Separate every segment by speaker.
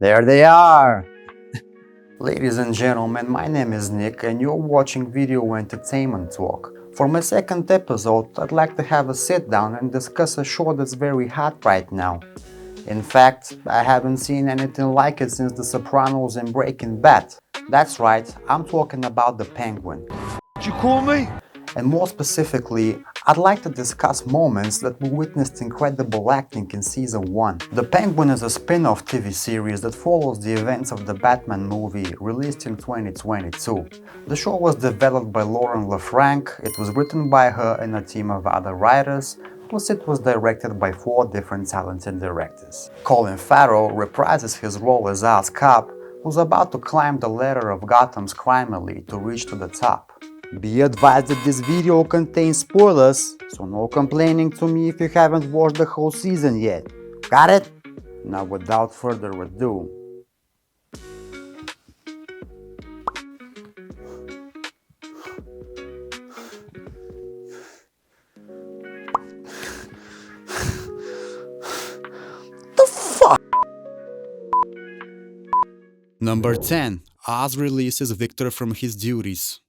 Speaker 1: There they are! Ladies and gentlemen, my name is Nick and you're watching Video Entertainment Talk. For my second episode, I'd like to have a sit down and discuss a show that's very hot right now. In fact, I haven't seen anything like it since The Sopranos and Breaking Bad. That's right, I'm talking about The Penguin.
Speaker 2: Did you call me?
Speaker 1: And more specifically, I'd like to discuss moments that we witnessed incredible acting in Season 1. The Penguin is a spin-off TV series that follows the events of the Batman movie released in 2022. The show was developed by Lauren LaFranc, it was written by her and a team of other writers, plus it was directed by 4 different talented directors. Colin Farrell reprises his role as Oz Cop, who's about to climb the ladder of Gotham's crime elite to reach to the top. Be advised that this video contains spoilers, so no complaining to me if you haven't watched the whole season yet. Got it? Now without further ado. The fuck?
Speaker 3: Number 10. Oz releases Victor from his duties.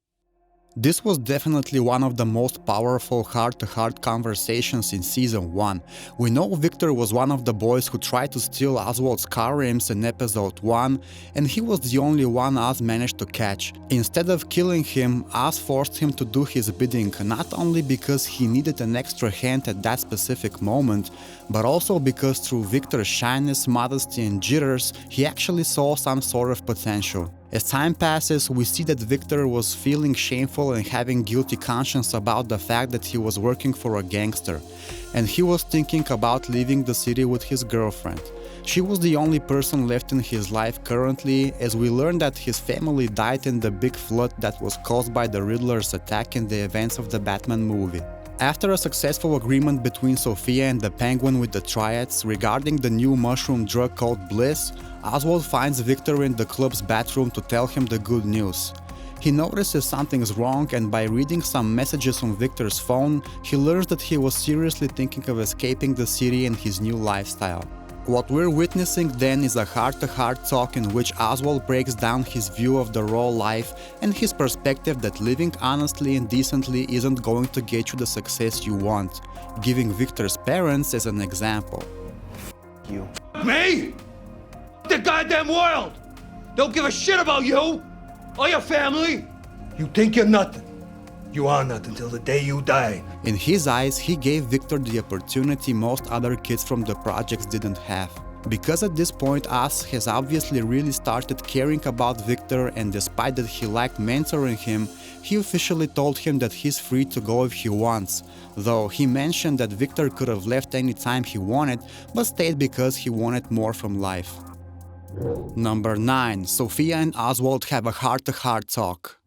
Speaker 3: This was definitely one of the most powerful heart-to-heart conversations in Season 1. We know Victor was one of the boys who tried to steal Oswald's car rims in Episode 1, and he was the only one Oz managed to catch. Instead of killing him, Oz forced him to do his bidding, not only because he needed an extra hand at that specific moment, but also because through Victor's shyness, modesty and jitters, he actually saw some sort of potential. As time passes, we see that Victor was feeling shameful and having guilty conscience about the fact that he was working for a gangster, and he was thinking about leaving the city with his girlfriend. She was the only person left in his life currently, as we learn that his family died in the big flood that was caused by the Riddler's attack in the events of the Batman movie. After a successful agreement between Sophia and the Penguin with the Triads regarding the new mushroom drug called Bliss, Oswald finds Victor in the club's bathroom to tell him the good news. He notices something's wrong, and by reading some messages on Victor's phone, he learns that he was seriously thinking of escaping the city and his new lifestyle. What we're witnessing then is a heart-to-heart talk in which Oswald breaks down his view of the raw life and his perspective that living honestly and decently isn't going to get you the success you want, giving Victor's parents as an example.
Speaker 1: You.
Speaker 2: Me? The goddamn world! Don't give a shit about you or your family. You think you're nothing. You are nothing till the day you die.
Speaker 3: In his eyes, he gave Victor the opportunity most other kids from the projects didn't have. Because at this point Oz has obviously really started caring about Victor, and despite that he liked mentoring him, he officially told him that he's free to go if he wants, though he mentioned that Victor could have left any time he wanted, but stayed because he wanted more from life. Number 9. Sophia and Oswald have a heart-to-heart talk.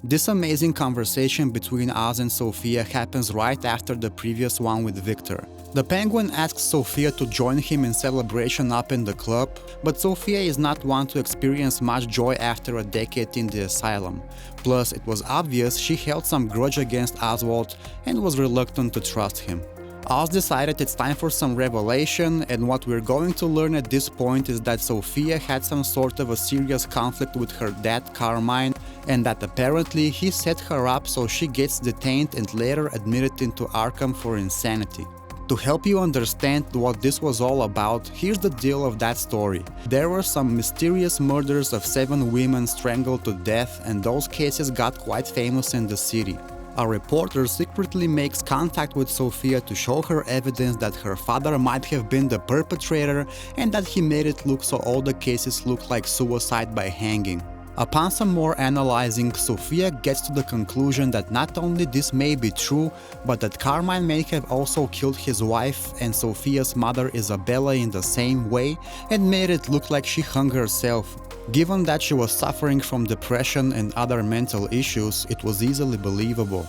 Speaker 3: This amazing conversation between Oz and Sophia happens right after the previous one with Victor. The Penguin asks Sophia to join him in celebration up in the club, but Sophia is not one to experience much joy after a decade in the asylum. Plus, it was obvious she held some grudge against Oswald and was reluctant to trust him. Oz decided it's time for some revelation, and what we're going to learn at this point is that Sophia had some sort of a serious conflict with her dad Carmine, and that apparently he set her up so she gets detained and later admitted into Arkham for insanity. To help you understand what this was all about, here's the deal of that story. There were some mysterious murders of 7 women strangled to death, and those cases got quite famous in the city. A reporter secretly makes contact with Sophia to show her evidence that her father might have been the perpetrator and that he made it look so all the cases look like suicide by hanging. Upon some more analyzing, Sophia gets to the conclusion that not only this may be true, but that Carmine may have also killed his wife and Sophia's mother Isabella in the same way and made it look like she hung herself. Given that she was suffering from depression and other mental issues, it was easily believable.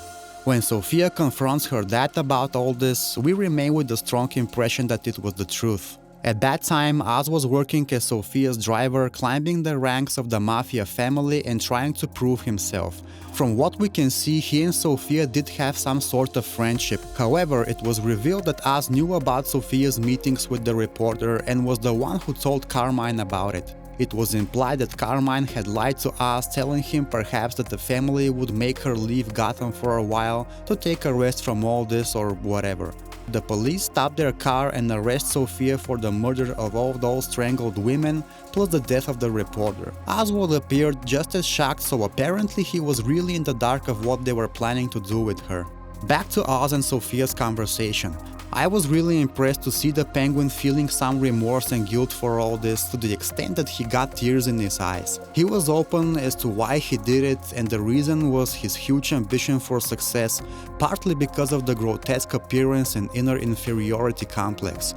Speaker 3: When Sophia confronts her dad about all this, we remain with the strong impression that it was the truth. At that time, Oz was working as Sophia's driver, climbing the ranks of the Mafia family and trying to prove himself. From what we can see, he and Sophia did have some sort of friendship. However, it was revealed that Oz knew about Sophia's meetings with the reporter and was the one who told Carmine about it. It was implied that Carmine had lied to us, telling him perhaps that the family would make her leave Gotham for a while to take a rest from all this or whatever. The police stop their car and arrest Sofia for the murder of all those strangled women, plus the death of the reporter. Oswald appeared just as shocked, so apparently he was really in the dark of what they were planning to do with her. Back to Oz and Sofia's conversation. I was really impressed to see the Penguin feeling some remorse and guilt for all this, to the extent that he got tears in his eyes. He was open as to why he did it, and the reason was his huge ambition for success, partly because of the grotesque appearance and inner inferiority complex.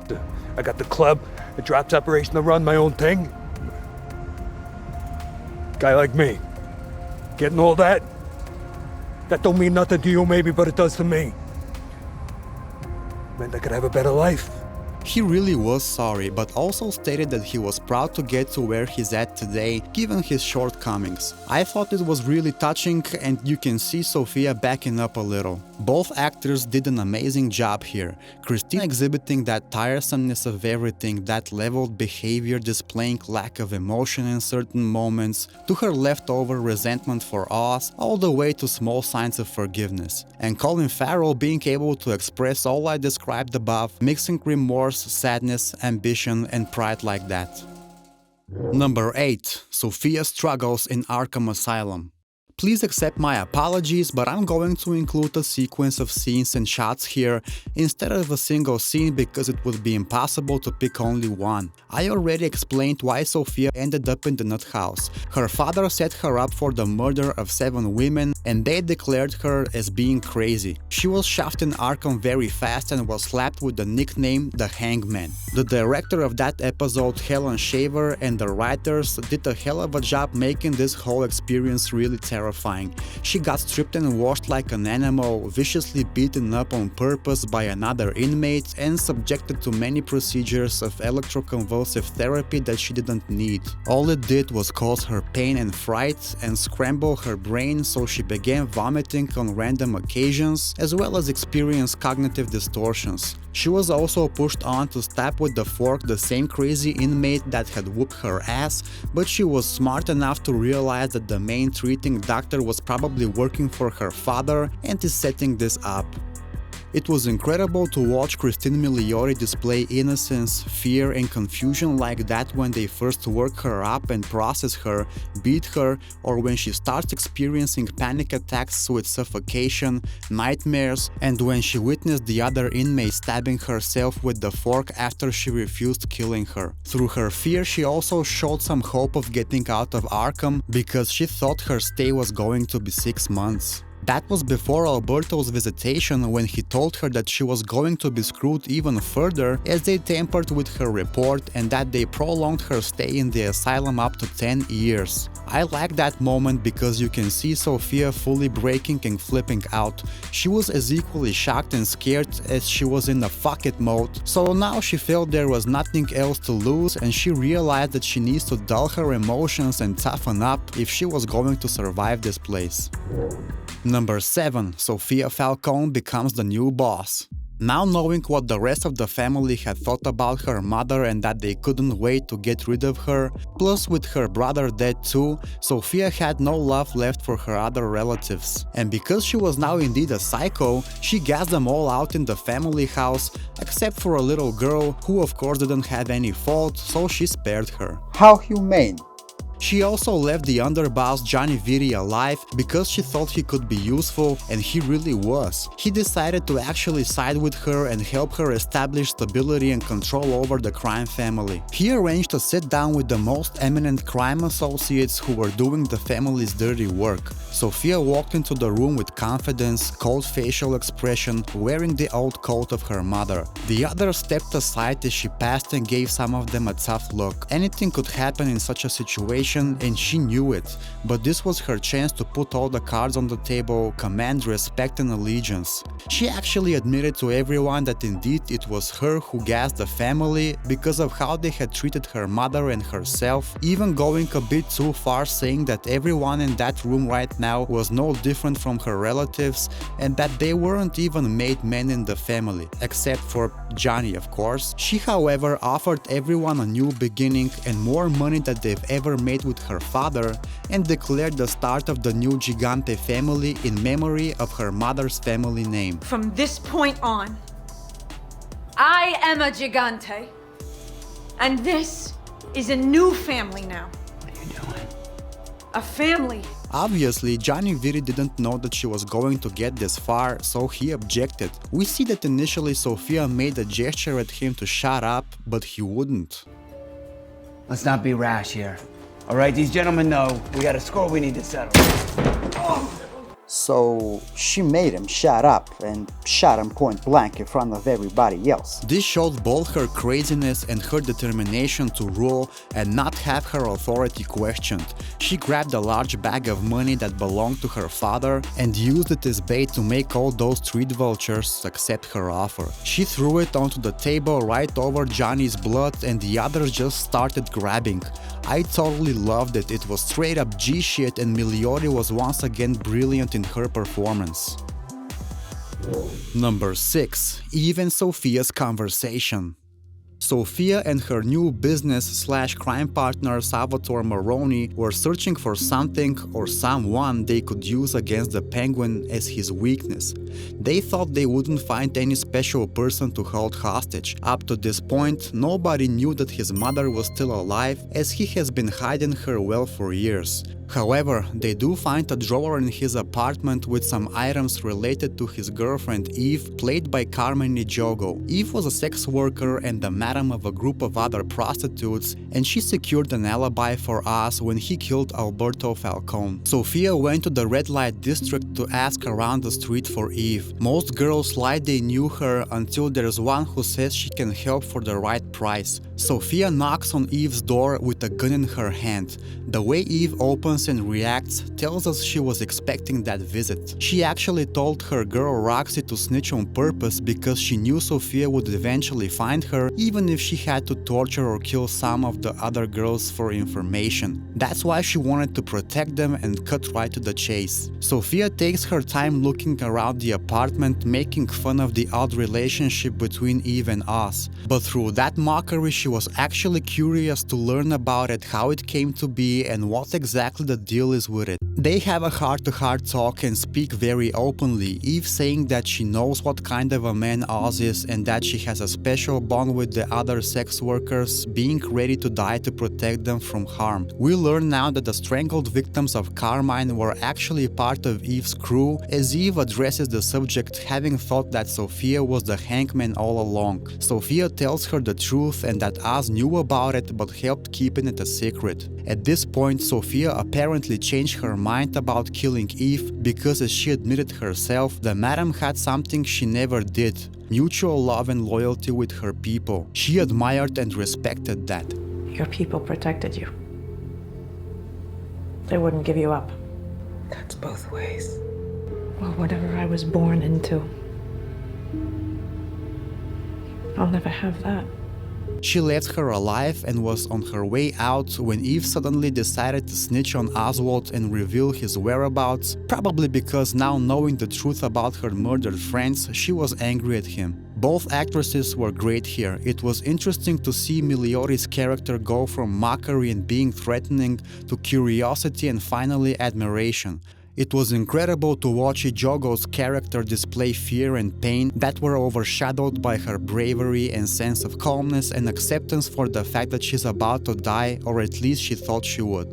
Speaker 2: I got the club, the drops operation to run my own thing. Guy like me, getting all that don't mean nothing to you maybe, but it does to me. Meant I could have a better life.
Speaker 3: He really was sorry, but also stated that he was proud to get to where he's at today, given his shortcomings. I thought it was really touching, and you can see Sofia backing up a little. Both actors did an amazing job here. Christine exhibiting that tiresomeness of everything, that leveled behavior displaying lack of emotion in certain moments, to her leftover resentment for Oz, all the way to small signs of forgiveness. And Colin Farrell being able to express all I described above, mixing remorse, sadness, ambition, and pride like that. Number 8. Sofia struggles in Arkham Asylum. Please accept my apologies, but I'm going to include a sequence of scenes and shots here instead of a single scene because it would be impossible to pick only one. I already explained why Sofia ended up in the nut house. Her father set her up for the murder of 7 women, and they declared her as being crazy. She was shoved in Arkham very fast and was slapped with the nickname the Hangman. The director of that episode, Helen Shaver, and the writers did a hell of a job making this whole experience really terrifying. She got stripped and washed like an animal, viciously beaten up on purpose by another inmate, and subjected to many procedures of electroconvulsive therapy that she didn't need. All it did was cause her pain and fright and scramble her brain, so she began vomiting on random occasions, as well as experience cognitive distortions. She was also pushed on to stab with the fork the same crazy inmate that had whooped her ass, but she was smart enough to realize that the main treating doctor was probably working for her father and is setting this up. It was incredible to watch Christine Milioti display innocence, fear, and confusion like that when they first work her up and process her, beat her, or when she starts experiencing panic attacks with suffocation, nightmares, and when she witnessed the other inmate stabbing herself with the fork after she refused killing her. Through her fear, she also showed some hope of getting out of Arkham because she thought her stay was going to be 6 months. That was before Alberto's visitation, when he told her that she was going to be screwed even further as they tampered with her report and that they prolonged her stay in the asylum up to 10 years. I like that moment because you can see Sofia fully breaking and flipping out. She was as equally shocked and scared as she was in a fuck it mode, so now she felt there was nothing else to lose, and she realized that she needs to dull her emotions and toughen up if she was going to survive this place. Number 7. Sofia Falcone becomes the new boss. Now knowing what the rest of the family had thought about her mother and that they couldn't wait to get rid of her, plus with her brother dead too, Sofia had no love left for her other relatives. And because she was now indeed a psycho, she gassed them all out in the family house, except for a little girl who of course didn't have any fault, so she spared her.
Speaker 1: How humane!
Speaker 3: She also left the underboss Johnny Vitti alive because she thought he could be useful, and he really was. He decided to actually side with her and help her establish stability and control over the crime family. He arranged to sit down with the most eminent crime associates who were doing the family's dirty work. Sofia walked into the room with confidence, cold facial expression, wearing the old coat of her mother. The others stepped aside as she passed and gave some of them a tough look. Anything could happen in such a situation, situation and she knew it, but this was her chance to put all the cards on the table, command respect and allegiance. She actually admitted to everyone that indeed it was her who gassed the family because of how they had treated her mother and herself, even going a bit too far, saying that everyone in that room right now was no different from her relatives and that they weren't even made men in the family, except for Johnny, of course. She, however, offered everyone a new beginning and more money than they've ever made with her father, and declared the start of the new Gigante family in memory of her mother's family name.
Speaker 4: From this point on, I am a Gigante. And this is a new family now.
Speaker 5: What are you doing?
Speaker 4: A family.
Speaker 3: Obviously, Johnny really didn't know that she was going to get this far, so he objected. We see that initially Sofia made a gesture at him to shut up, but he wouldn't.
Speaker 5: Let's not be rash here. All right, these gentlemen know we got a score we need to settle.
Speaker 1: So she made him shut up and shot him point blank in front of everybody else.
Speaker 3: This showed both her craziness and her determination to rule and not have her authority questioned. She grabbed a large bag of money that belonged to her father and used it as bait to make all those street vultures accept her offer. She threw it onto the table right over Johnny's blood and the others just started grabbing. I totally loved it. It was straight up G shit and Milioti was once again brilliant in her performance. Number 6. Eve and Sofia's conversation. Sofia and her new business/crime partner Salvatore Maroni were searching for something or someone they could use against the Penguin as his weakness. They thought they wouldn't find any special person to hold hostage. Up to this point, nobody knew that his mother was still alive, as he has been hiding her well for years. However, they do find a drawer in his apartment with some items related to his girlfriend Eve, played by Carmen Ejogo. Eve was a sex worker and the madam of a group of other prostitutes, and she secured an alibi for us when he killed Alberto Falcone. Sofia went to the red light district to ask around the street for Eve. Most girls lie they knew her until there's one who says she can help for the right price. Sofia knocks on Eve's door with a gun in her hand. The way Eve opens and reacts tells us she was expecting that visit. She actually told her girl Roxy to snitch on purpose because she knew Sofia would eventually find her, even if she had to torture or kill some of the other girls for information. That's why she wanted to protect them and cut right to the chase. Sofia takes her time looking around the apartment, making fun of the odd relationship between Eve and us. But through that mockery, she was actually curious to learn about it, how it came to be, and what exactly the deal is with it. They have a heart-to-heart talk and speak very openly, Eve saying that she knows what kind of a man Oz is and that she has a special bond with the other sex workers, being ready to die to protect them from harm. We learn now that the strangled victims of Carmine were actually part of Eve's crew, as Eve addresses the subject, having thought that Sofia was the hangman all along. Sofia tells her the truth and that Oz knew about it but helped keeping it a secret. At this point, Sofia apparently changed her mind about killing Eve because, as she admitted herself, the madam had something she never did: mutual love and loyalty with her people. She admired and respected that.
Speaker 6: Your people protected you. They wouldn't give you up.
Speaker 7: Cuts both ways.
Speaker 6: Well, whatever I was born into, I'll never have that.
Speaker 3: She left her alive and was on her way out when Eve suddenly decided to snitch on Oswald and reveal his whereabouts, probably because now knowing the truth about her murdered friends, she was angry at him. Both actresses were great here. It was interesting to see Milioti's character go from mockery and being threatening to curiosity and finally admiration. It was incredible to watch Ejogo's character display fear and pain that were overshadowed by her bravery and sense of calmness and acceptance for the fact that she's about to die, or at least she thought she would.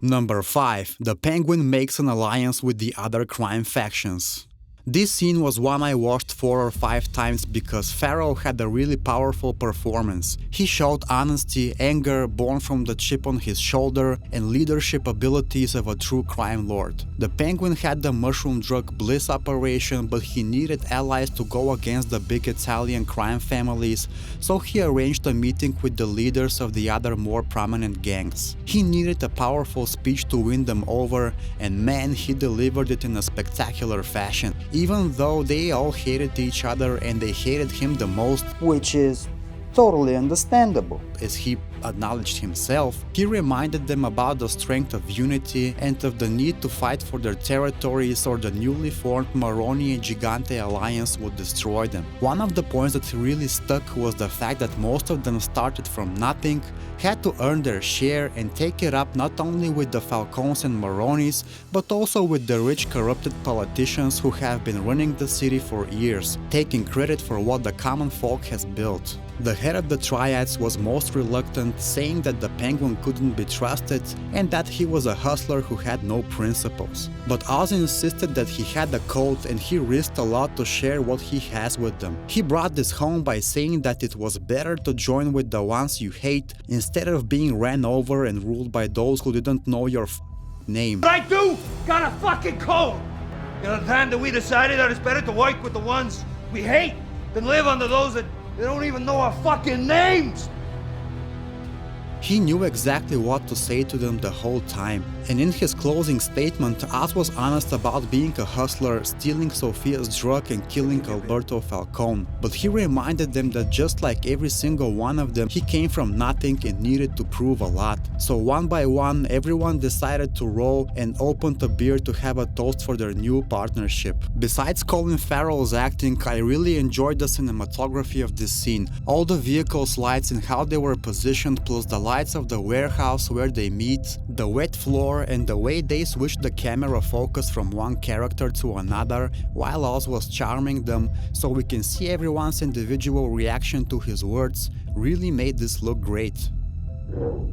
Speaker 3: Number 5. The Penguin makes an alliance with the other crime factions. This scene was one I watched 4 or 5 times because Farrell had a really powerful performance. He showed honesty, anger born from the chip on his shoulder, and leadership abilities of a true crime lord. The Penguin had the mushroom drug Bliss operation, but he needed allies to go against the big Italian crime families, so he arranged a meeting with the leaders of the other more prominent gangs. He needed a powerful speech to win them over, and man, he delivered it in a spectacular fashion. Even though they all hated each other and they hated him the most,
Speaker 1: which is totally understandable.
Speaker 3: as he acknowledged himself, he reminded them about the strength of unity and of the need to fight for their territories or the newly formed Maroni and Gigante alliance would destroy them. One of the points that really stuck was the fact that most of them started from nothing, had to earn their share and take it up not only with the Falcons and Maronis, but also with the rich corrupted politicians who have been running the city for years, taking credit for what the common folk has built. The head of the Triads was most reluctant, saying that the Penguin couldn't be trusted and that he was a hustler who had no principles. But Oz insisted that he had a code and he risked a lot to share what he has with them. He brought this home by saying that it was better to join with the ones you hate instead of being ran over and ruled by those who didn't know your name.
Speaker 2: But I do got a fucking code! You know, the time that we decided that it's better to work with the ones we hate than live under those that they don't even know our fucking names!
Speaker 3: He knew exactly what to say to them the whole time, and in his closing statement, Oz was honest about being a hustler, stealing Sophia's drug and killing Alberto Falcone. But he reminded them that just like every single one of them, he came from nothing and needed to prove a lot. So one by one, everyone decided to roll and opened a beer to have a toast for their new partnership. Besides Colin Farrell's acting, I really enjoyed the cinematography of this scene. All the vehicles' lights and how they were positioned, plus the lights of the warehouse where they meet, the wet floor, and the way they switched the camera focus from one character to another while Oz was charming them so we can see everyone's individual reaction to his words really made this look great.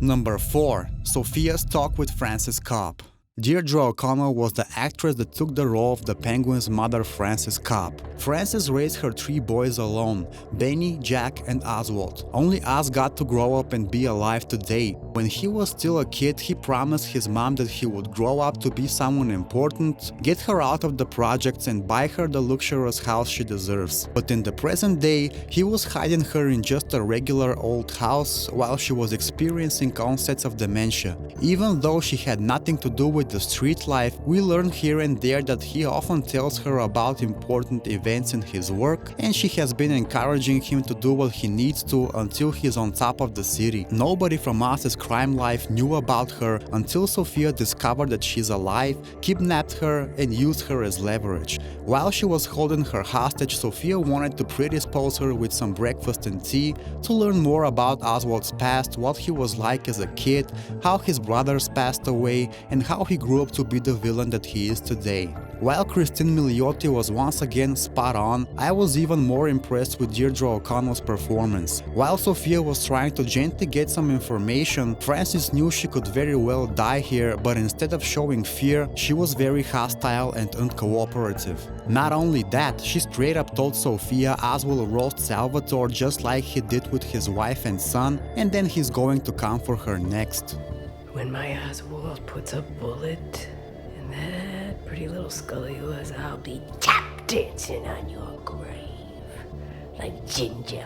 Speaker 3: Number 4. Sophia's talk with Frances Cobb. Deirdre O'Connell was the actress that took the role of the Penguin's mother, Frances Cobb. Frances raised her 3 boys alone, Benny, Jack, and Oswald. Only Oz got to grow up and be alive today. When he was still a kid, he promised his mom that he would grow up to be someone important, get her out of the projects and buy her the luxurious house she deserves. But in the present day, he was hiding her in just a regular old house while she was experiencing onsets of dementia. Even though she had nothing to do with the street life, we learn here and there that he often tells her about important events in his work, and she has been encouraging him to do what he needs to until he's on top of the city. Nobody from Oz's crime life knew about her until Sophia discovered that she's alive, kidnapped her, and used her as leverage. While she was holding her hostage, Sophia wanted to predispose her with some breakfast and tea to learn more about Oswald's past, what he was like as a kid, how his brothers passed away, and how he grew up to be the villain that he is today. While Christine Milioti was once again spot on, I was even more impressed with Deirdre O'Connell's performance. While Sophia was trying to gently get some information, Frances knew she could very well die here, but instead of showing fear, she was very hostile and uncooperative. Not only that, she straight up told Sophia Oz will roast Salvatore just like he did with his wife and son, and then he's going to come for her next.
Speaker 7: When my Oswald puts a bullet in that pretty little skull of yours, I'll be tap dancing on your grave like Ginger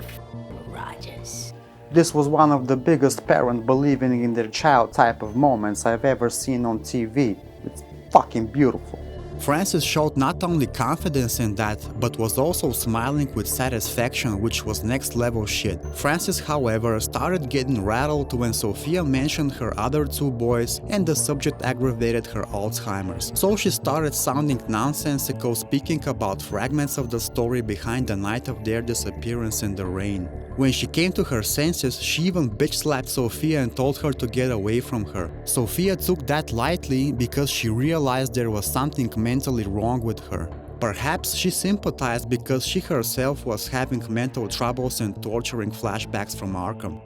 Speaker 7: Rogers.
Speaker 1: This was one of the biggest parent believing in their child type of moments I've ever seen on TV. It's fucking beautiful.
Speaker 3: Frances showed not only confidence in that, but was also smiling with satisfaction, which was next level shit. Frances, however, started getting rattled when Sophia mentioned her other 2 boys and the subject aggravated her Alzheimer's. So she started sounding nonsensical, speaking about fragments of the story behind the night of their disappearance in the rain. When she came to her senses, she even bitch-slapped Sophia and told her to get away from her. Sophia took that lightly because she realized there was something mentally wrong with her. Perhaps she sympathized because she herself was having mental troubles and torturing flashbacks from Arkham.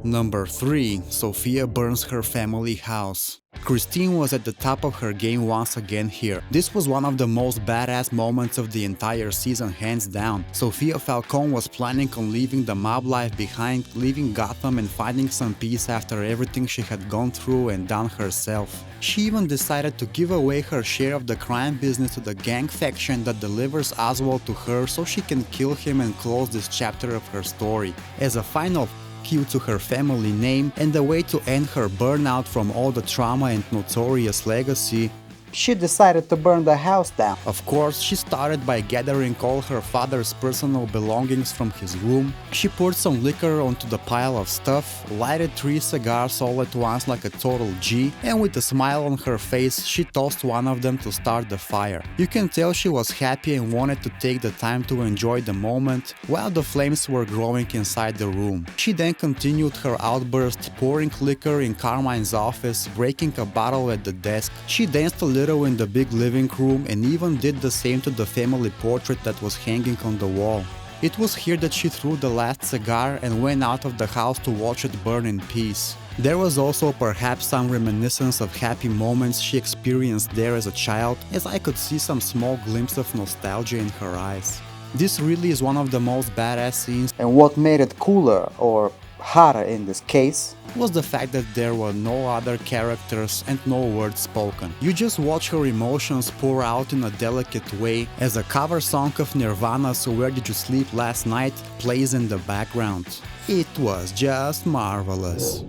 Speaker 3: Number 3. Sophia burns her family house. Christine was at the top of her game once again here. This was one of the most badass moments of the entire season, hands down. Sofia Falcone was planning on leaving the mob life behind, leaving Gotham and finding some peace after everything she had gone through and done herself. She even decided to give away her share of the crime business to the gang faction that delivers Oswald to her so she can kill him and close this chapter of her story. As a final you to her family name and a way to end her burnout from all the trauma and notorious legacy,
Speaker 1: She decided to burn the house down.
Speaker 3: of course, she started by gathering all her father's personal belongings from his room. She poured some liquor onto the pile of stuff, lighted 3 cigars all at once like a total G, and with a smile on her face, she tossed one of them to start the fire. You can tell she was happy and wanted to take the time to enjoy the moment while the flames were growing inside the room. She then continued her outburst, pouring liquor in Carmine's office, breaking a bottle at the desk. She danced a little in the big living room and even did the same to the family portrait that was hanging on the wall. It was here that she threw the last cigar and went out of the house to watch it burn in peace. There was also perhaps some reminiscence of happy moments she experienced there as a child, as I could see some small glimpse of nostalgia in her eyes. This really is one of the most badass scenes,
Speaker 1: And what made it cooler, or hotter in this case,
Speaker 3: was the fact that there were no other characters and no words spoken. You just watch her emotions pour out in a delicate way as a cover song of Nirvana's Where Did You Sleep Last Night plays in the background. It was just marvelous.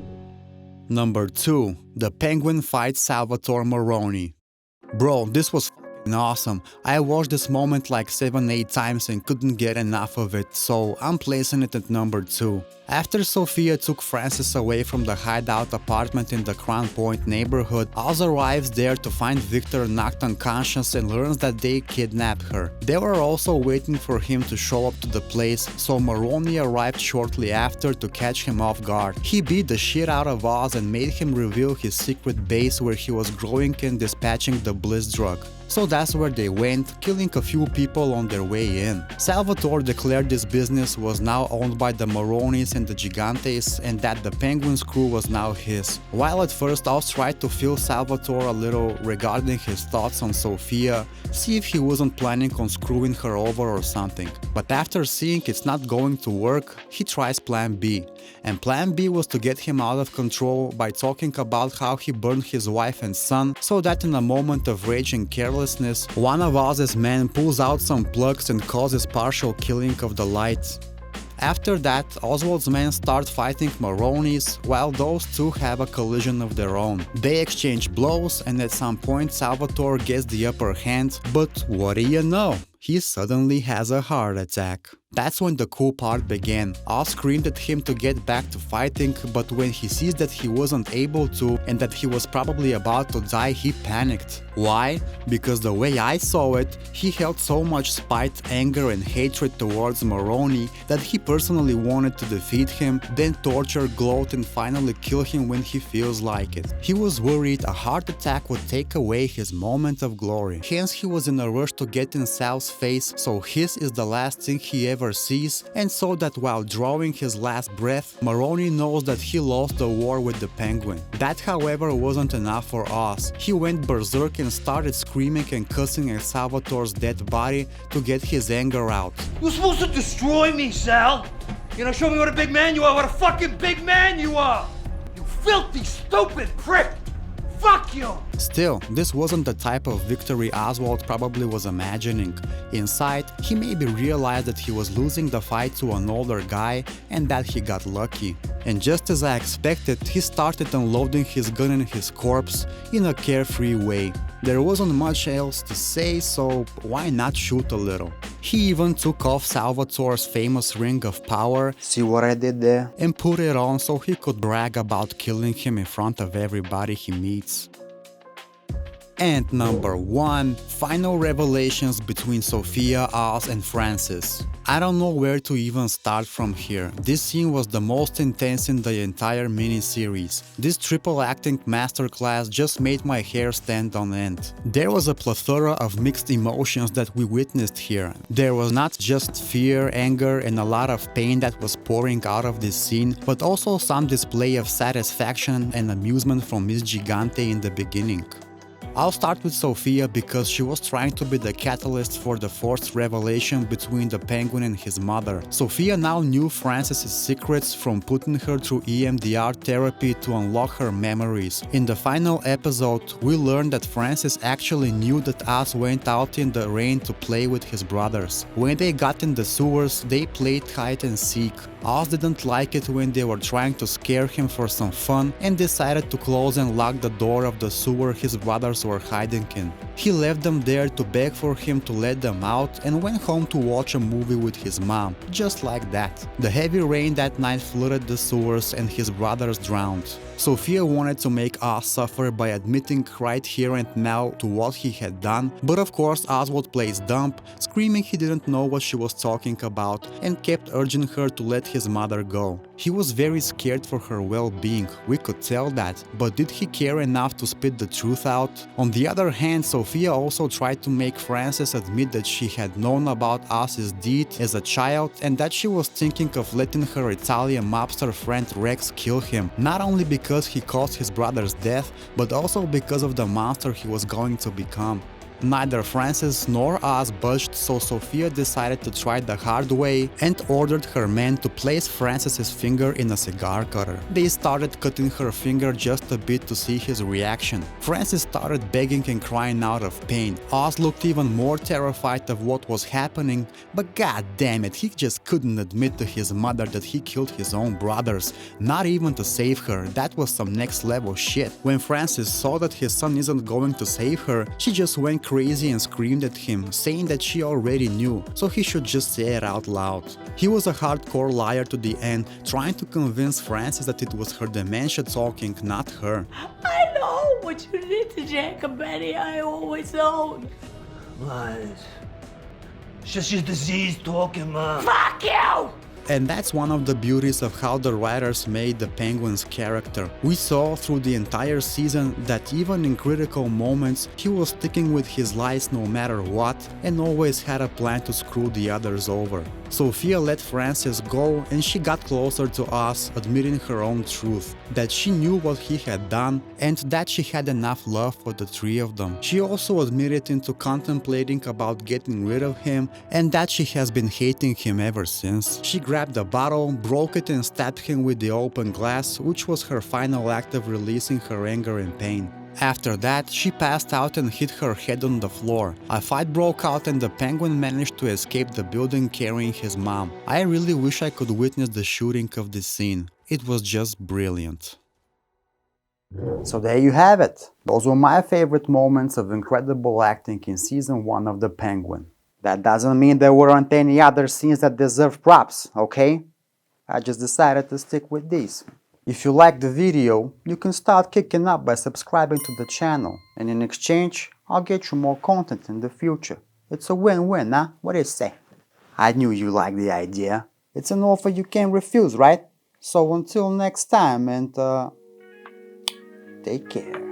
Speaker 3: Number 2. The Penguin fights Salvatore Maroni. Bro, this was awesome. I watched this moment like 7-8 times and couldn't get enough of it, so I'm placing it at number 2. After Sofia took Francis away from the hideout apartment in the Crown Point neighborhood, Oz arrives there to find Victor knocked unconscious and learns that they kidnapped her. They were also waiting for him to show up to the place, so Maroni arrived shortly after to catch him off guard. He beat the shit out of Oz and made him reveal his secret base where he was growing and dispatching the Bliss drug. So that's where they went, killing a few people on their way in. Salvatore declared this business was now owned by the Maronis and the Gigantes and that the Penguin's crew was now his. While at first Oz tried to feel Salvatore a little regarding his thoughts on Sofia, see if he wasn't planning on screwing her over or something. But after seeing it's not going to work, he tries plan B. And plan B was to get him out of control by talking about how he burned his wife and son, so that in a moment of rage and carelessness, one of Oz's men pulls out some plugs and causes partial killing of the lights. After that, Oswald's men start fighting Maronis, while those two have a collision of their own. They exchange blows, and at some point Salvatore gets the upper hand, but what do you know? He suddenly has a heart attack. That's when the cool part began. Oz screamed at him to get back to fighting, but when he sees that he wasn't able to and that he was probably about to die, he panicked. Why? Because the way I saw it, he held so much spite, anger and hatred towards Maroni that he personally wanted to defeat him, then torture, gloat and finally kill him when he feels like it. He was worried a heart attack would take away his moment of glory. Hence he was in a rush to get in Sal's face, so his is the last thing he ever sees, and so that while drawing his last breath, Maroni knows that he lost the war with the Penguin. That however wasn't enough for Oz. He went berserk and started screaming and cussing at Salvatore's dead body to get his anger out.
Speaker 2: You're supposed to destroy me, Sal! You know, show me what a big man you are, what a fucking big man you are! You filthy, stupid prick! Fuck you!
Speaker 3: Still, this wasn't the type of victory Oswald probably was imagining. Inside, he maybe realized that he was losing the fight to an older guy and that he got lucky. And just as I expected, he started unloading his gun in his corpse in a carefree way. There wasn't much else to say, so why not shoot a little? He even took off Salvatore's famous ring of power,
Speaker 1: see what I did there?
Speaker 3: and put it on so he could brag about killing him in front of everybody he meets. And number 1, final revelations between Sophia, Oz and Francis. I don't know where to even start from here. This scene was the most intense in the entire miniseries. This triple acting masterclass just made my hair stand on end. There was a plethora of mixed emotions that we witnessed here. There was not just fear, anger and a lot of pain that was pouring out of this scene, but also some display of satisfaction and amusement from Miss Gigante in the beginning. I'll start with Sophia because she was trying to be the catalyst for the forced revelation between the Penguin and his mother. Sophia now knew Francis's secrets, from putting her through EMDR therapy to unlock her memories. In the final episode, we learned that Francis actually knew that Oz went out in the rain to play with his brothers. When they got in the sewers, they played hide and seek. Oz didn't like it when they were trying to scare him for some fun and decided to close and lock the door of the sewer his brothers were hiding in. He left them there to beg for him to let them out and went home to watch a movie with his mom, just like that. The heavy rain that night flooded the sewers and his brothers drowned. Sophia wanted to make Oz suffer by admitting right here and now to what he had done, but of course Oswald plays dumb, screaming he didn't know what she was talking about and kept urging her to let his mother go. He was very scared for her well-being, we could tell that, but did he care enough to spit the truth out? On the other hand, Sophia also tried to make Francis admit that she had known about Oz's deed as a child and that she was thinking of letting her Italian mobster friend Rex kill him, not only because he caused his brother's death, but also because of the monster he was going to become. Neither Francis nor Oz budged, so Sophia decided to try the hard way and ordered her men to place Francis's finger in a cigar cutter. They started cutting her finger just a bit to see his reaction. Francis started begging and crying out of pain. Oz looked even more terrified of what was happening, but god damn it, he just couldn't admit to his mother that he killed his own brothers, not even to save her. That was some next level shit. When Francis saw that his son isn't going to save her, she just went crazy and screamed at him, saying that she already knew, so he should just say it out loud. He was a hardcore liar to the end, trying to convince Francis that it was her dementia talking, not her.
Speaker 7: I know what you did to Jacobetti. I always known.
Speaker 2: Lies. It's just your disease talking, Mom.
Speaker 7: Fuck you!
Speaker 3: And that's one of the beauties of how the writers made the Penguin's character. We saw through the entire season that even in critical moments, he was sticking with his lies no matter what and always had a plan to screw the others over. Sophia let Francis go and she got closer to us, admitting her own truth, that she knew what he had done and that she had enough love for the three of them. She also admitted into contemplating about getting rid of him and that she has been hating him ever since. She grabbed a bottle, broke it and stabbed him with the open glass, which was her final act of releasing her anger and pain. After that, she passed out and hit her head on the floor. A fight broke out and the Penguin managed to escape the building carrying his mom. I really wish I could witness the shooting of this scene. It was just brilliant.
Speaker 1: So there you have it. Those were my favorite moments of incredible acting in season 1 of The Penguin. That doesn't mean there weren't any other scenes that deserve props, okay? I just decided to stick with these. If you liked the video, you can start kicking up by subscribing to the channel, and in exchange, I'll get you more content in the future. It's a win-win, huh? What do you say? I knew you liked the idea. It's an offer you can't refuse, right? So until next time, and take care.